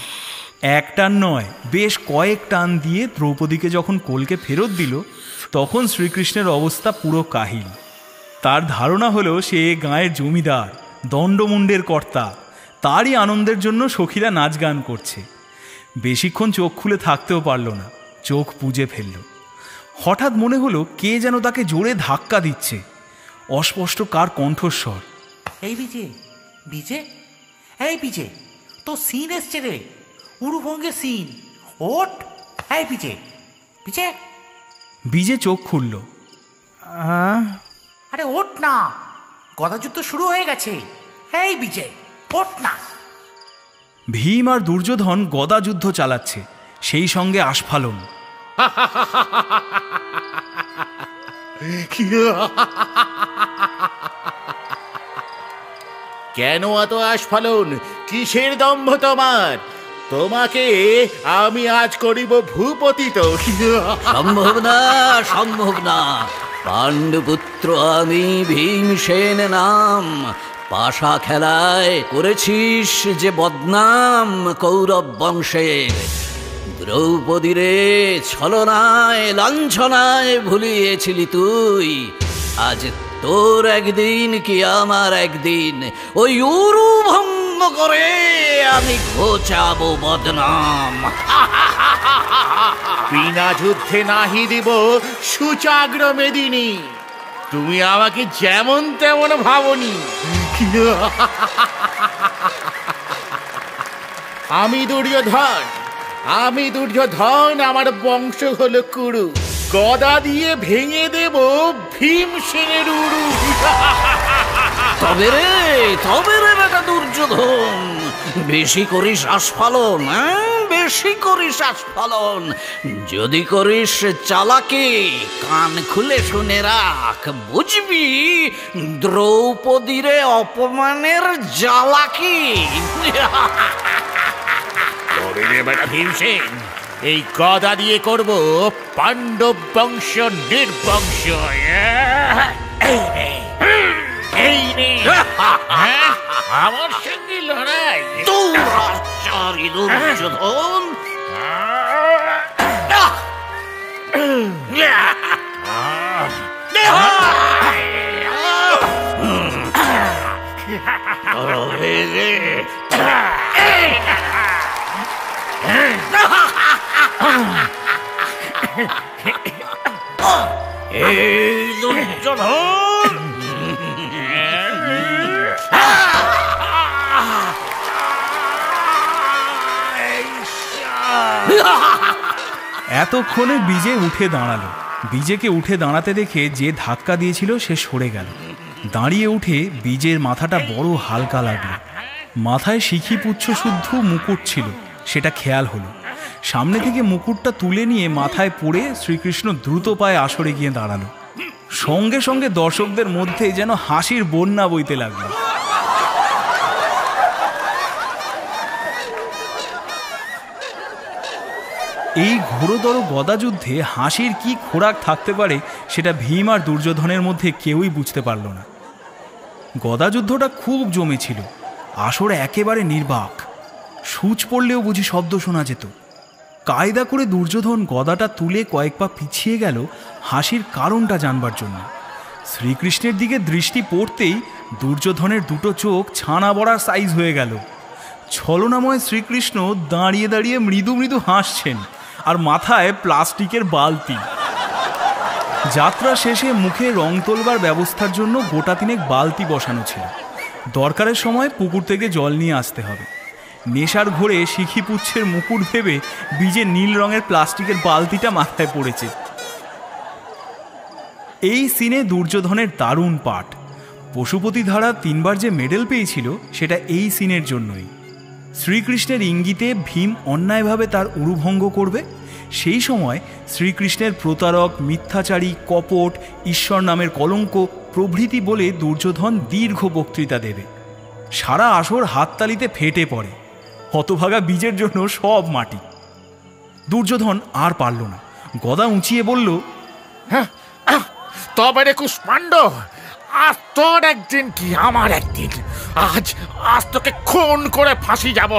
এক টান নয়, বেশ কয়েক টান দিয়ে দ্রৌপদীকে যখন কলকে ফেরত দিল, তখন শ্রীকৃষ্ণের অবস্থা পুরো কাহিল। তার ধারণা হলো সে গাঁয়ের জমিদার, দণ্ডমুণ্ডের কর্তা। তারই আনন্দের জন্য সখীরা নাচ গান করছে। বেশিক্ষণ চোখ খুলে থাকতেও পারল না, চোখ বুজে ফেলল। হঠাৎ মনে হলো কে যেন তাকে জোরে ধাক্কা দিচ্ছে। অস্পষ্ট কার কণ্ঠস্বর, এই বিজে, বিজে, এই বিজে, তো সিন এসছে রে, উরুভঙ্গে সিন, ওঠ। এই বিজে, বিজে। বিজে চোখ খুলল। আরে ওঠ না, গদাযুদ্ধ শুরু হয়ে গেছে। এই বিজে, ওঠ না। ভীম আর দুর্যোধন গদা যুদ্ধ চালাচ্ছে, সেই সঙ্গে আস্ফালন। কেন এত আস্ফালন? কিসের দম্ভ তোমার? তোমাকে আমি আজ করিব ভূপতিত। সম্ভব না, সম্ভব না। পাণ্ডুপুত্র আমি, ভীমসেন নাম। পাশা খেলায় করেছিস যে বদনাম কৌরব বংশের। দ্রৌপদীরে ছলনায় লাঞ্ছনায় ভুলিয়েছিলি তুই। আজ তোর একদিন কি আমার একদিন, ওই উরু ভঙ্গ করে আমি ঘোচাবো বদনাম। বিনা যুদ্ধে নাহি দিব সুচাগ্র মেদিনী। তুমি আমাকে যেমন তেমন ভাবনি। আমি দুর্যোধন, আমি দুর্যোধন, আমার বংশ হলো কুরু। গদা দিয়ে ভেঙে দেব ভীমসেনের উরু। তবে রে, তবে রে বেটা দুর্যোধন, বেশি করিস আস্ফালন, বেশি করিস আস্ফালন। যদি করিস চালাকি, কান খুলে শুনে রাখ, বুঝবি দ্রৌপদীরে অপমানের জ্বালাকি। তবে রে বেটা ভীমসেন, এই গদা দিয়ে করব পাণ্ডব বংশ নির্বংশ। এই নে, আমার সঙ্গে লড়াই। দুরাচারী দুর্যোধন, এই দুর্যোধন, এতক্ষণে বিজে উঠে দাঁড়ালো। বিজেকে উঠে দাঁড়াতে দেখে যে ধাক্কা দিয়েছিল সে সরে গেল। দাঁড়িয়ে উঠে বিজের মাথাটা বড় হালকা লাগলো। মাথায় শিখিপুচ্ছ শুদ্ধ মুকুট ছিল, সেটা খেয়াল হলো। সামনে থেকে মুকুটটা তুলে নিয়ে মাথায় পড়ে শ্রীকৃষ্ণ দ্রুত পায়ে আসরে গিয়ে দাঁড়ালো। সঙ্গে সঙ্গে দর্শকদের মধ্যে যেন হাসির বন্যা বইতে লাগলো। এই ঘোরতর গদাযুদ্ধে হাসির কি খোরাক থাকতে পারে সেটা ভীম আর দুর্যোধনের মধ্যে কেউই বুঝতে পারল না। গদাযুদ্ধটা খুব জমেছিল, আসর একেবারে নির্বাক। সূচ পড়লেও বুঝি শব্দ শোনা যেত। কায়দা করে দুর্যোধন গদাটা তুলে কয়েক পা পিছিয়ে গেল হাসির কারণটা জানবার জন্য। শ্রীকৃষ্ণের দিকে দৃষ্টি পড়তেই দুর্যোধনের দুটো চোখ ছানা বড়ার সাইজ হয়ে গেল। ছলনাময় শ্রীকৃষ্ণ দাঁড়িয়ে দাঁড়িয়ে মৃদু মৃদু হাসছেন, আর মাথায় প্লাস্টিকের বালতি। যাত্রা শেষে মুখে রং তোলবার ব্যবস্থার জন্য গোটা তিনেক বালতি বসানো ছিল। দরকারের সময় পুকুর থেকে জল নিয়ে আসতে হবে। নেশার ঘোরে শিখি পুচ্ছের মুকুট ভেবে বীজের নীল রঙের প্লাস্টিকের বালতিটা মাথায় পড়েছে। এই সিনে দুর্যোধনের দারুণ পাঠ। পশুপতি ধারা 3 বার যে মেডেল পেয়েছিল সেটা এই সিনের জন্যই। শ্রীকৃষ্ণের ইঙ্গিতে ভীম অন্যায়ভাবে তার উরুভঙ্গ করবে, সেই সময় শ্রীকৃষ্ণের প্রতারক, মিথ্যাচারী, কপট, ঈশ্বর নামের কলঙ্ক প্রভৃতি বলে দুর্যোধন দীর্ঘ বক্তৃতা দেবে। সারা আসর হাততালিতে ফেটে পড়ে। হতভাগা বীজের জন্য সব মাটি। দুর্যোধন আর পারল না, গদা উঁচিয়ে বলল, তবে রে কুষ্মাণ্ড, আজ তোর একদিন কি আমার একদিন। আজ আজ তোকে খুন করে ফাঁসি যাব।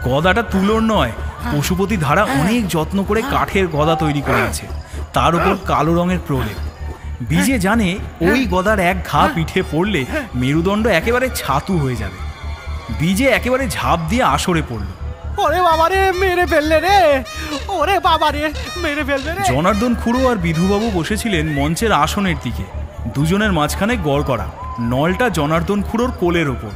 গদাটা তুলোর নয়, পশুপতি ধারা অনেক যত্ন করে কাঠের গদা তৈরি করে আছে, তার উপর কালো রঙের প্রলেপ। বীজে জানে ওই গদার এক ঘা পিঠে পড়লে মেরুদণ্ড একেবারে ছাতু হয়ে যাবে। বীজে একেবারে ঝাঁপ দিয়ে আসরে পড়ল। ওরে বাবারে, মেরে ফেললে রে! ওরে বাবারে, মেরে ফেললে রে! জনার্দন খুড়ো আর বিধুবাবু বসেছিলেন মঞ্চের আসনের দিকে। দুজনের মাঝখানে গড়গড়া, নলটা জনার্দন খুড়োর কোলের ওপর।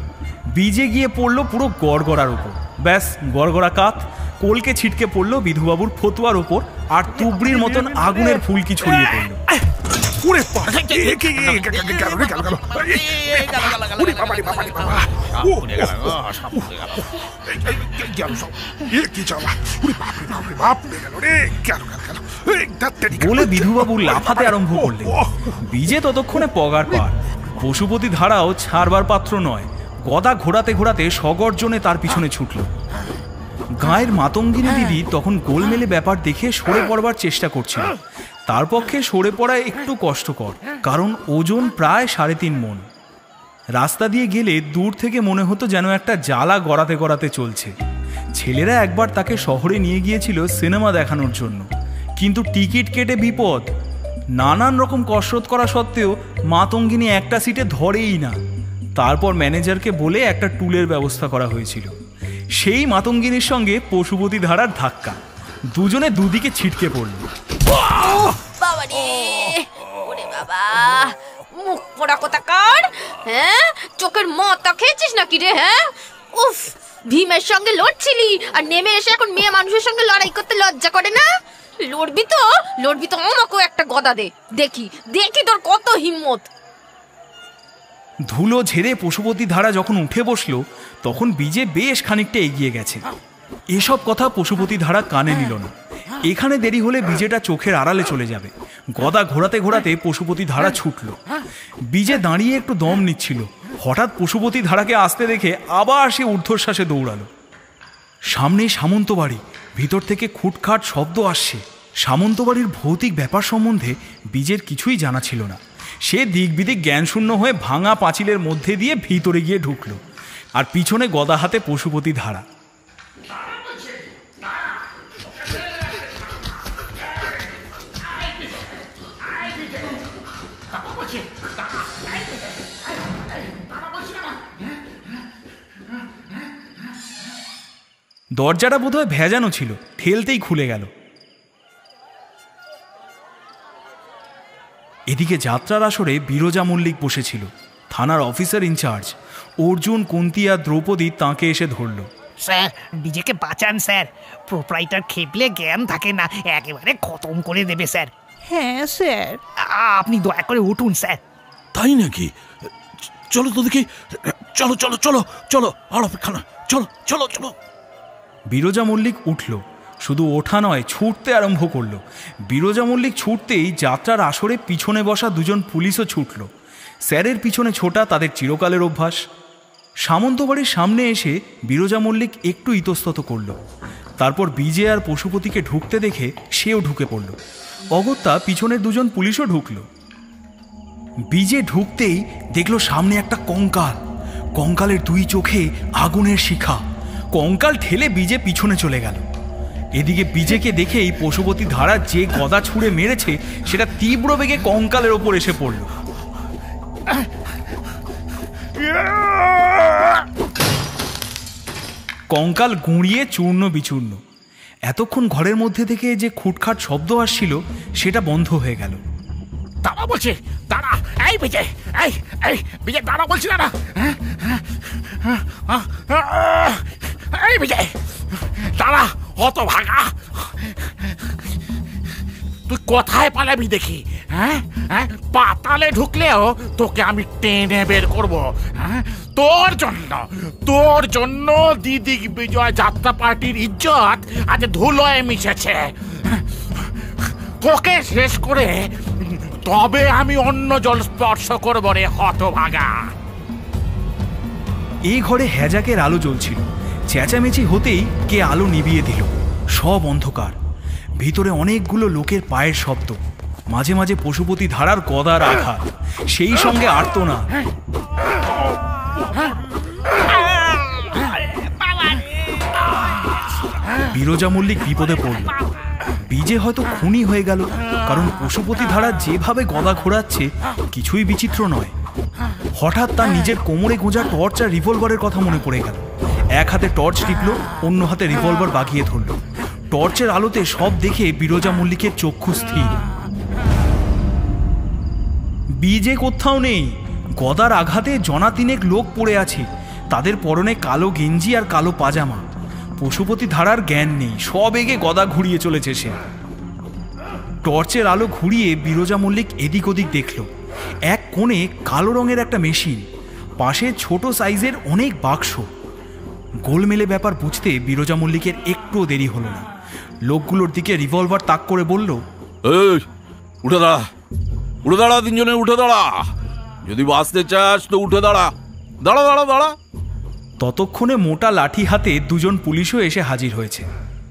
বীজে গিয়ে পড়ল পুরো গড়গড়ার ওপর। ব্যাস, গড়গড়া কাত। কোলকে ছিটকে পড়ল বিধুবাবুর ফতুয়ার ওপর, আর তুবড়ির মতন আগুনের ফুলকি ছড়িয়ে পড়ল। বলে বিধুবাবু লাফাতে আরম্ভ করলেন। বীজে ততক্ষণে পগার পার। পশুপতি ধারাও ছাড়বার পাত্র নয়। গদা ঘোরাতে ঘোরাতে সগর্জনে তার পিছনে ছুটল। গায়ের মাতঙ্গিনী দিদি তখন গোলমেলে ব্যাপার দেখে সরে পড়বার চেষ্টা করছিল। তার পক্ষে সরে পড়া একটু কষ্টকর, কারণ ওজন প্রায় 3.5 মণ। রাস্তা দিয়ে গেলে দূর থেকে মনে হতো যেন একটা জ্বালা গড়াতে গড়াতে চলছে। ছেলেরা একবার তাকে শহরে নিয়ে গিয়েছিল সিনেমা দেখানোর জন্য, কিন্তু টিকিট কেটে বিপদ। নানান রকম কসরত করা সত্ত্বেও মাতঙ্গিনী একটা সিটে ধরেই না। তারপর ম্যানেজারকে বলে একটা টুলের ব্যবস্থা করা হয়েছিল। সেই মাতঙ্গিনীর সঙ্গে পশুপতি ধারার ধাক্কা, দুজনে দুদিকে ছিটকে পড়ল। বাবা, মুখ পোড়া কোথাকার! হ্যাঁ, চোখের মতো খেয়েছিস নাকি রে? হ্যাঁ, উফ, ভীমের সঙ্গে লড়ছিলি আর নেমে এসে এখন মেয়ে মানুষের সঙ্গে লড়াই করতে লজ্জা করে না? লড়বি তো আমাকেও একটা গদা দে, দেখি দেখি তোর কত হিম্মত। ধুলো ঝেড়ে পশুপতি ধারা যখন উঠে বসলো, তখন বীজে বেশ খানিকটা এগিয়ে গেছে। এসব কথা পশুপতি ধারা কানে নিল না। এখানে দেরি হলে বীজেটা চোখের আড়ালে চলে যাবে। গদা ঘোরাতে ঘোরাতে পশুপতি ধারা ছুটল। বীজে দাঁড়িয়ে একটু দম নিচ্ছিল। হঠাৎ পশুপতি ধারাকে আসতে দেখে আবার সে ঊর্ধ্বশ্বাসে দৌড়ালো। সামনে সামন্তবাড়ি, ভিতর থেকে খুটখাট শব্দ আসছে। সামন্তবাড়ির ভৌতিক ব্যাপার সম্বন্ধে বীজের কিছুই জানা ছিল না। সে দিক বিদিক জ্ঞানশূন্য হয়ে ভাঙা পাঁচিলের মধ্যে দিয়ে ভিতরে গিয়ে ঢুকল, আর পিছনে গদা হাতে পশুপতি ধারা। দরজাটা বোধহয় ভেজানো ছিল, ঠেলতেই খুলে গেল। এদিকে যাত্রার আসরে বিরজা মল্লিক বসেছিল, থানার অফিসার ইনচার্জ। অর্জুন, কুন্তি আর দ্রৌপদী তাঁকে এসে ধরল। স্যার, নিজেকে বাঁচান স্যার, প্রোপ্রাইটার খেপলে জ্ঞান থাকে না, একেবারে খতম করে দেবে স্যার। হ্যাঁ স্যার, আপনি দয়া করে উঠুন স্যার। তাই নাকি? চলো তো দেখি, চলো চলো চলো চলো, আর অপেক্ষা না, চলো চলো চলো। বিরজা মল্লিক উঠল, শুধু ওঠা নয়, ছুটতে আরম্ভ করল। বিরজা মল্লিক ছুটতেই যাত্রার আসরে পিছনে বসা দুজন পুলিশও ছুটল। স্যারের পিছনে ছোটা তাদের চিরকালের অভ্যাস। সামন্তবাড়ির সামনে এসে বিরজা মল্লিক একটু ইতস্তত করল। তারপর বীজে আর পশুপতিকে ঢুকতে দেখে সেও ঢুকে পড়ল। অগত্যা পিছনের দুজন পুলিশও ঢুকল। বীজে ঢুকতেই দেখল সামনে একটা কঙ্কাল। কঙ্কালের 2 চোখে আগুনের শিখা। কঙ্কাল ঠেলে বীজে পিছনে চলে গেল। এদিকে বীজেকে দেখেই পশুপতি ধারা যে গদা ছুঁড়ে মেরেছে সেটা তীব্র বেগে কঙ্কালের ওপর এসে পড়ল। কঙ্কাল গুঁড়িয়ে চূর্ণ বিচূর্ণ। এতক্ষণ ঘরের মধ্যে থেকে যে খুটখাট শব্দ আসছিল সেটা বন্ধ হয়ে গেল। দাঁড়া বলছি, দাঁড়া। এই বিজয়, এই এই বিজয় দাঁড়া বলছি, দাঁড়া। এই বিজয় দাঁড়া, হত ভাগা, তুই কোথায় পালাবি দেখি? হ্যাঁ হ্যাঁ, পাতালে ঢুকলেও তোকে আমি টেনে বের করবো। হ্যাঁ, তোর জন্য দিদি বিজয় যাত্রা পার্টির ইজ্জত আজ ধুলোয় মিশেছে। তোকে শেষ করে তবে আমি অন্য জল স্পর্শ করবো রে হতভাগা। এই ঘরে হ্যাজাকের আলো জ্বলছিল। চেঁচামেচি হতেই কে আলো নিভিয়ে দিল। সব অন্ধকার। ভিতরে অনেকগুলো লোকের পায়ের শব্দ, মাঝে মাঝে পশুপতি ধারার গদার আঘাত, সেই সঙ্গে আর্তনাদ। বিরজা মল্লিক বিপদে পড়ল। বিজে হয়তো খুনি হয়ে গেল, কারণ পশুপতি ধারা যেভাবে গদা ঘোরাচ্ছে কিছুই বিচিত্র নয়। হঠাৎ তার নিজের কোমরে গোঁজা টর্চ আর রিভলভারের কথা মনে পড়ে গেল। এক হাতে টর্চ টিপল, অন্য হাতে রিভলভার বাগিয়ে ধরল। টর্চের আলোতে সব দেখে বিরজা মল্লিকের চক্ষু স্থির। বিজে কোথাও নেই। গদার আঘাতে জনা তিনেক লোক পড়ে আছে। তাদের পরনে কালো গেঞ্জি আর কালো পাজামা। পশুপতি ধারার জ্ঞান নেই, সব এগে গদা ঘুরিয়ে চলেছে সে। টর্চের আলো ঘুরিয়ে বিরজা মল্লিক এদিক ওদিক দেখল। এক কোণে কালো রঙের একটা মেশিন, পাশে ছোট সাইজের অনেক বাক্স। গোলমেলে ব্যাপার বুঝতে বিরজা মল্লিকের একটুও দেরি হলো না। লোকগুলোর দিকে রিভলভার তাক করে বলল, এই উঠে দাঁড়া, উঠে দাঁড়া, তিনজনে উঠে দাঁড়া। যদি বাঁচতে চাস তো উঠে দাঁড়া, দাঁড়া দাঁড়া দাঁড়া। ততক্ষণে মোটা লাঠি হাতে দুজন পুলিশও এসে হাজির হয়েছে।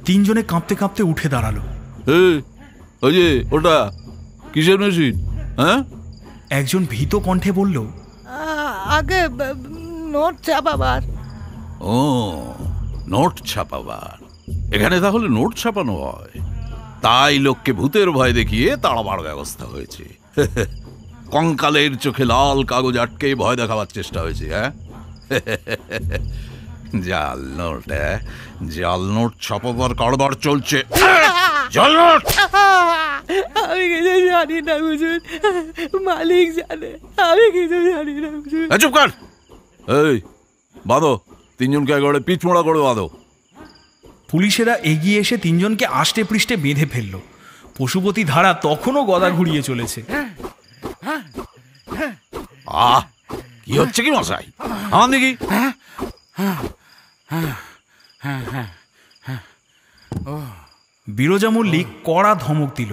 তিনজনে কাঁপতে কাঁপতে উঠে দাঁড়ালো। ওই যে ওটা কিসের মেশিন? হ্যাঁ, একজন ভীত কণ্ঠে বলল, আগে নোট ছাপাবার। ও, নোট ছাপাবার। এখানে তাহলে নোট ছাপানো হয়, তাই লোককে ভূতের ভয় দেখিয়ে তাড়াবার ব্যবস্থা হয়েছে। কঙ্কালের চোখে লাল কাগজ আটকে ভয় দেখাবার চেষ্টা হয়েছে। হ্যাঁ, জাল নোট, জাল নোট ছাপাবার কারবার চলছে। জাল নোট। আমি কিছু জানি না হুজুর, মালিক জানে, আমি কিছু জানি না হুজুর। চুপ কর। এই বাঁধো, তিনজনকে একবারে পিছমোড়া করে বাঁধো। পুলিশেরা এগিয়ে এসে তিনজনকে আষ্টে পৃষ্ঠে বেঁধে ফেলল। পশুপতি ধারা তখনও গদা ঘুরিয়ে চলেছে। কি হচ্ছে কি মশাই? আমার দেখি। বিরজা মল্লিক কড়া ধমক দিল।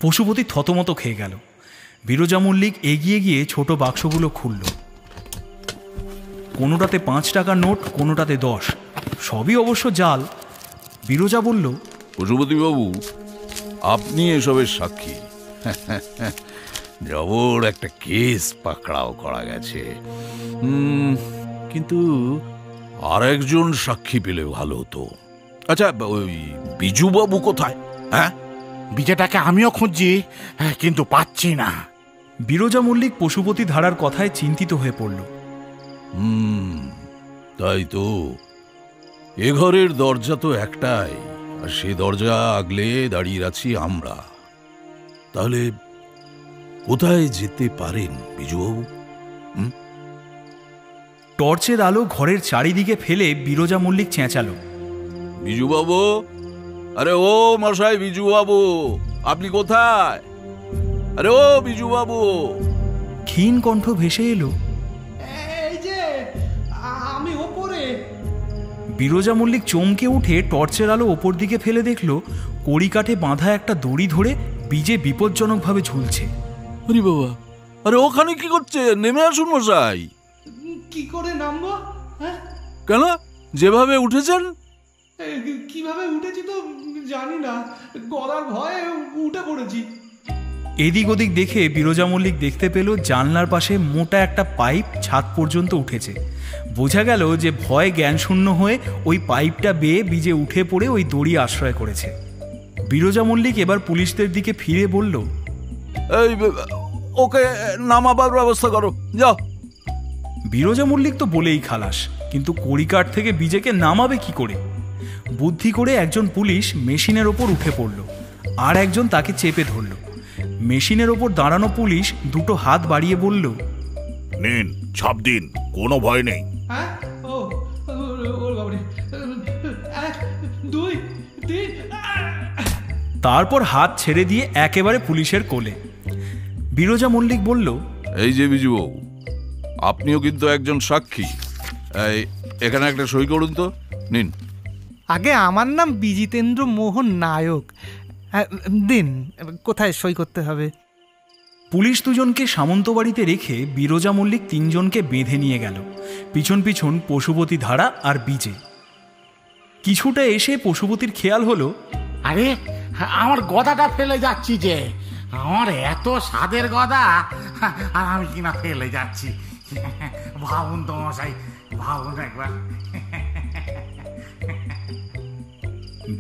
পশুপতি থতমত খেয়ে গেল। বিরজা মল্লিক এগিয়ে গিয়ে ছোট বাক্সগুলো খুলল। কোনোটাতে 5 টাকার নোট, কোনোটাতে 10, সবই অবশ্য জাল। বিরজা বলল, পশুপতি বাবু, আপনি এসবের সাক্ষী। জবর একটা কেস পাকড়াও করা গেছে, কিন্তু আরেকজন সাক্ষী পেলে ভালো হতো। আচ্ছা, ওই বিজু বাবু কোথায়? হ্যাঁ, বিজয়টাকে আমিও খুঁজছি, কিন্তু পাচ্ছি না। বিরজা মল্লিক পশুপতি ধারার কথায় চিন্তিত হয়ে পড়ল। তাই তো, এ ঘরের দরজা তো একটাই, আর সে দরজা আগলে দাঁড়িয়ে আছি আমরা। তাহলে কোথায় যেতে পারেন বিজুবাবু? টর্চের আলো ঘরের চারিদিকে ফেলে বিরজা মল্লিক চেঁচালো, বিজুবাবু, আরে ও মশাই বিজুবাবু, আপনি কোথায়? আরে ও বিজুবাবু। ক্ষীণ কণ্ঠ ভেসে এলো, এই যে আমি ওপরে। বিরজা মল্লিক চমকে উঠে টর্চের আলো ওপর দিকে ফেলে দেখল কড়িকাঠে বাঁধা একটা দড়ি ধরে বিজে বিপজ্জনকভাবে ঝুলছে। আরে বাবা, আরে ওখানে কি করছে? নেমে আসুন মশাই। কি করে নামবো? কেন, যেভাবে উঠেছেন? কিভাবে উঠেছি তো জানি না, গলার ভয়ে উঠে পড়েছি। এদিক ওদিক দেখে বিরজা মল্লিক দেখতে পেল জানলার পাশে মোটা একটা পাইপ ছাদ পর্যন্ত উঠেছে। বোঝা গেল যে ভয় জ্ঞানশূন্য হয়ে ওই পাইপটা বেয়ে বিজে উঠে পড়ে ওই দড়ি আশ্রয় করেছে। বিরজা মল্লিক এবার পুলিশদের দিকে ফিরে বলল, এই ওকে নামাবার ব্যবস্থা করো, যাও। বিরজা মল্লিক তো বলেই খালাস, কিন্তু কড়িকাঠ থেকে বিজেকে নামাবে কি করে? বুদ্ধি করে একজন পুলিশ মেশিনের ওপর উঠে পড়ল, আর একজন তাকে চেপে ধরল। মেশিনের ওপর দাঁড়ানো পুলিশ দুটো হাত বাড়িয়ে বলল, নিন, ছাপ দিন, কোনো ভয় নেই। তারপর হাত ছেড়ে দিয়ে একেবারে পুলিশের কোলে। বিরজা মল্লিক বলল, এই যে বিজুবাবু, আপনিও কিন্তু একজন সাক্ষী। এখানে একটা সই করুন তো, নিন। আগে আমার নাম বিজিতেন্দ্র মোহন নায়ক। দিন, কোথায় সই করতে হবে? পুলিশ দুজনকে সামন্তবাড়িতে রেখে বিরজা মল্লিক তিনজনকে বেঁধে নিয়ে গেল। পিছন পিছন পশুপতি ধারা আর বিজে। কিছুটা এসে পশুপতির খেয়াল হলো, আরে আমার গদাটা ফেলে যাচ্ছি যে, আমার এত স্বাদের গদা, আর আমি কিনা ফেলে যাচ্ছি। ভাবুন তো মশাই, ভাবুন একবার।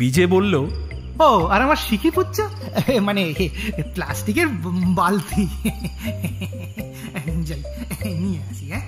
বিজে বলল, ও, আর আমার শিখি পুচ্ছ, মানে প্লাস্টিকের বালতি, যাই নিয়ে আসি। হ্যাঁ,